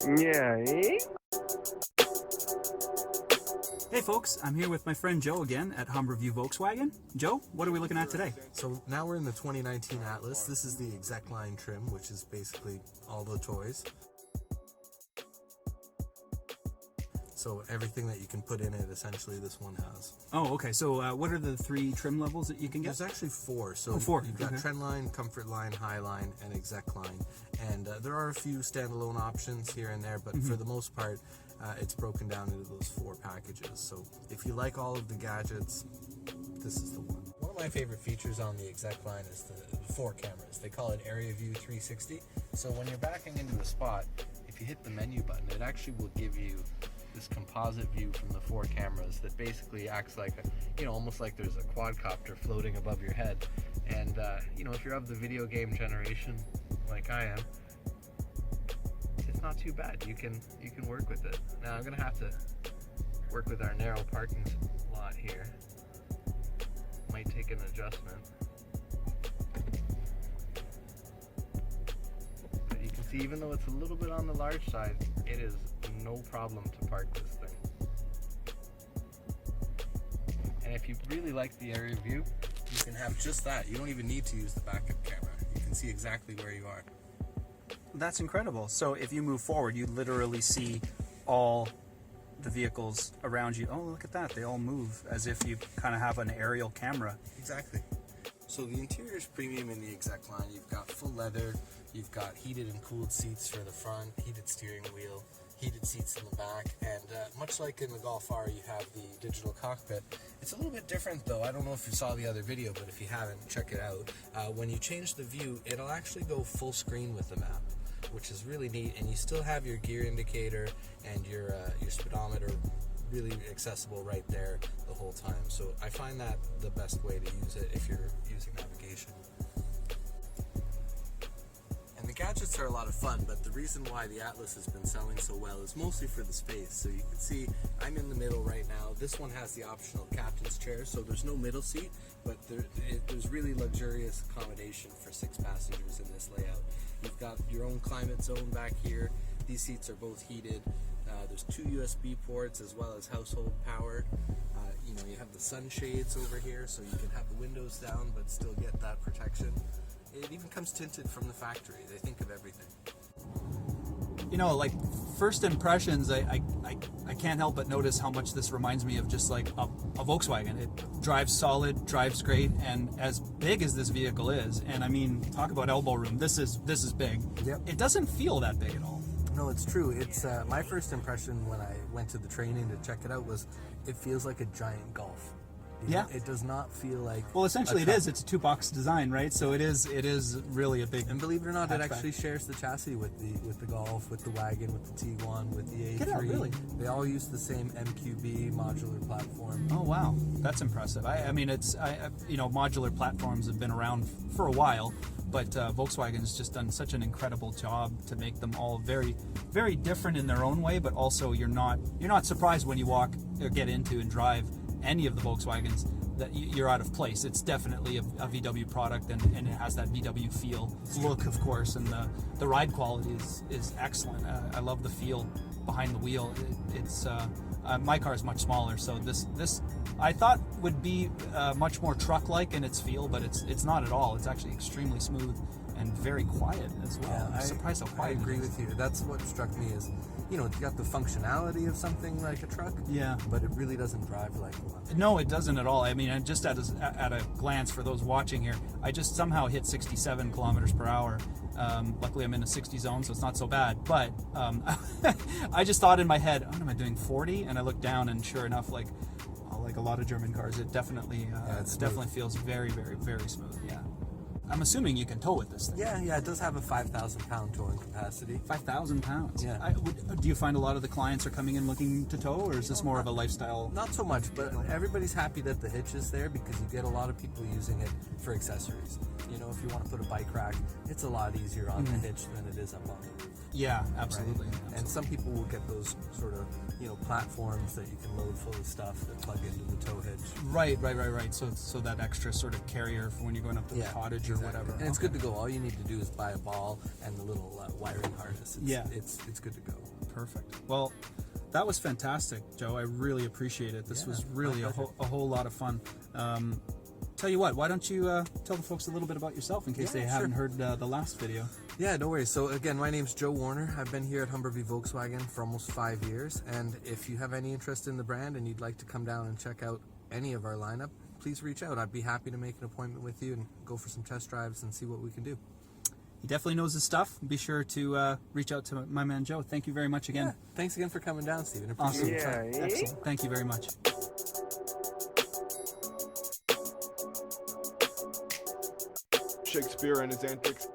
Yeah, eh? Hey folks, I'm here with my friend Joe again at Humberview Volkswagen. Joe, what are we looking at today? So now we're in the 2019 Atlas. This is the Execline trim, which is basically all the toys. So everything that you can put in it, essentially, this one has. Oh, okay. So what are the three trim levels that you can get? There's actually four. So four. You've got Okay. Trendline, Comfortline, Highline, and Execline. And there are a few standalone options here and there, but for the most part, it's broken down into those four packages. So if you like all of the gadgets, this is the one. One of my favorite features on the Execline is the four cameras. They call it Area View 360. So when you're backing into a spot, if you hit the menu button, it actually will give you this composite view from the four cameras that basically acts like almost like there's a quadcopter floating above your head. And if you're of the video game generation like I am, it's not too bad. You can work with it. Now I'm gonna have to work with our narrow parking lot here. Might take an adjustment. But you can see, even though it's a little bit on the large side, it is no problem to park this thing. And if you really like the area view, you can have just that. You don't even need to use the backup camera. You can see exactly where you are. That's incredible. So if you move forward, you literally see all the vehicles around you. Oh, look at that. They all move as if you kind of have an aerial camera. Exactly. So the interior is premium in the Execline. You've got full leather, you've got heated and cooled seats for the front, heated steering wheel, heated seats in the back, and much like in the Golf R, you have the digital cockpit. It's a little bit different though. I don't know if you saw the other video, but if you haven't, check it out. When you change the view, it'll actually go full screen with the map, which is really neat, and you still have your gear indicator and your speedometer really accessible right there the whole time. So I find that the best way to use it if you're using navigation. And the gadgets are a lot of fun, but the reason why the Atlas has been selling so well is mostly for the space. So you can see I'm in the middle right now. This one has the optional captain's chair, so there's no middle seat, but there's really luxurious accommodation for 6 passengers in this layout. You've got your own climate zone back here. These seats are both heated. There's 2 USB ports as well as household power. You have the sunshades over here, so you can have the windows down but still get that protection. It even comes tinted from the factory. They think of everything. Like first impressions, I can't help but notice how much this reminds me of just like a Volkswagen. It drives solid, drives great, and as big as this vehicle is, and I mean, talk about elbow room. This is big. Yep. It doesn't feel that big at all. No, it's true. It's my first impression when I went to the training to check it out was it feels like a giant Golf. Yeah. It does not feel like... Well, essentially it is. It's a 2-box design, right? So it is really a big... And believe it or not, hatchback. It actually shares the chassis with the Golf, with the Wagon, with the T1, with the A3. Get out, really? They all use the same MQB modular platform. Oh, wow. That's impressive. I mean, modular platforms have been around for a while, but Volkswagen's just done such an incredible job to make them all very, very different in their own way, but also you're not surprised when you walk or get into and drive any of the Volkswagens that you're out of place. It's definitely a VW product, and it has that VW feel, look, of course, and the ride quality is excellent. I love the feel behind the wheel. It's my car is much smaller, so this I thought would be much more truck-like in its feel, but it's not at all. It's actually extremely smooth and very quiet as well. Yeah, I'm surprised how quiet I agree it is. with you. That's what struck me is, it's got the functionality of something like a truck, Yeah, but it really doesn't drive like one. no, it doesn't at all. I mean, just at a glance for those watching here, I just somehow hit 67 kilometers per hour. Luckily, I'm in a 60 zone, so it's not so bad. But I just thought in my head, oh, am I doing 40? And I looked down, and sure enough, like a lot of German cars, it definitely feels very, very, very smooth. Yeah. I'm assuming you can tow with this thing. Yeah, it does have a 5,000 pound towing capacity. 5,000 pounds. Yeah. Do you find a lot of the clients are coming in looking to tow, or is this more of a lifestyle? Not so much, but everybody's happy that the hitch is there because you get a lot of people using it for accessories. If you want to put a bike rack, it's a lot easier on the hitch than it is up on the roof. Yeah, absolutely. Right? And some people will get those sort of, platforms that you can load full of stuff that plug into the tow hitch. Right. So that extra sort of carrier for when you're going up to the cottage or whatever. And it's good to go. All you need to do is buy a ball and the little wiring harness. It's good to go. Perfect. Well, that was fantastic, Joe. I really appreciate it. This was really a whole lot of fun. Tell you what, why don't you tell the folks a little bit about yourself in case they haven't heard the last video. Yeah, no worries. So again, my name's Joe Warner. I've been here at Humberview Volkswagen for almost 5 years, and if you have any interest in the brand and you'd like to come down and check out any of our lineup, please reach out. I'd be happy to make an appointment with you and go for some test drives and see what we can do. He definitely knows his stuff. Be sure to reach out to my man Joe. Thank you very much again. Yeah, thanks again for coming down, Stephen. Appreciate your time. Excellent. Thank you very much. Shakespeare and his antics.